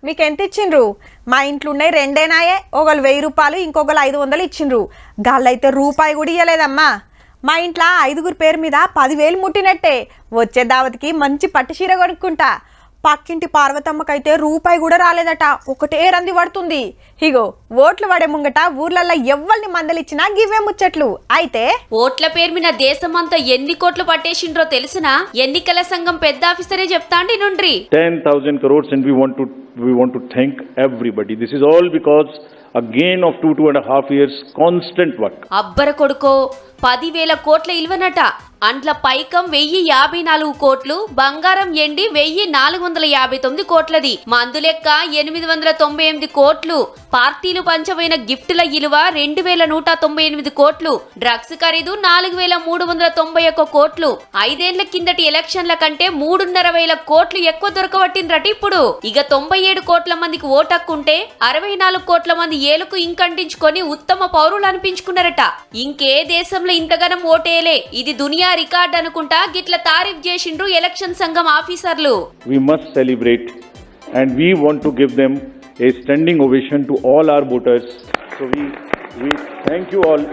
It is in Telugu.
మీకు ఎంత ఇచ్చిండ్రు? మా ఇంట్లో ఉన్నాయి రెండేనాయే, ఒకళ్ళు 1000 రూపాయలు ఇంకొకళ్ళు 500 ఇచ్చిండ్రు. గాళ్ళైతే రూపాయి కూడా ఇయ్యలేదమ్మా. మా ఇంట్లో 5గురు పేరు మీద 10,000 ముట్టినట్టే. వచ్చే దావతికి మంచి పట్టు చీర కొనుక్కుంటా. పక్కింటి పార్వతమ్మకైతే రూపాయి కూడా రాలేదట, ఒకటే రంది పడుతుంది. ఇగో ఓట్లు పడే ముంగట ఊర్లల్లో ఎవ్వల్ని మందలిచ్చినా గివ్వే ముచ్చట్లు. అయితే ఓట్ల పేరు మీద దేశమంతా ఎన్ని కోట్లు పట్టేసిండ్రో తెలిసినా ఎన్నికల సంఘం పెద్ద ఆఫీసరే చెప్తాండి నుండ్రి 10,000 crores and we want to thank everybody. This is all because a gain of 2.5 years constant work. అబ్బర కొడుకో 10,000 కోట్ల ఇల్వనట. అండ్ల పైకం 1,054 కోట్లు, బంగారం ఎండి 1,459 కోట్లది. మందు లెక్క 898 కోట్లు. పార్టీలు పంచమైన గిఫ్టుల ఇలువ 2,198 కోట్లు. డ్రగ్స్ ఖరీదు 4,391 కోట్లు. 5 ఏళ్ల కిందటి ఎలక్షన్ల కంటే 3,500 కోట్లు ఎక్కువ దొరకబట్టిండ్రట ఇప్పుడు. ఇక 97 కోట్ల మందికి ఓటక్కుంటే 64 కోట్ల మంది ఏలుకు ఇంకంటించుకొని ఉత్తమ పౌరులు అనిపించుకున్నారట. ఇంకే దేశంలో ఇంతగానం ఓటేలే, ఇది దునియా రికార్డ్ అనుకుంటా గిట్ల తారీఫ్ చేసిండ్రు ఎలక్షన్ సంఘం ఆఫీసర్లు. We must celebrate and we want to give them a standing ovation to all our voters. So we thank you all.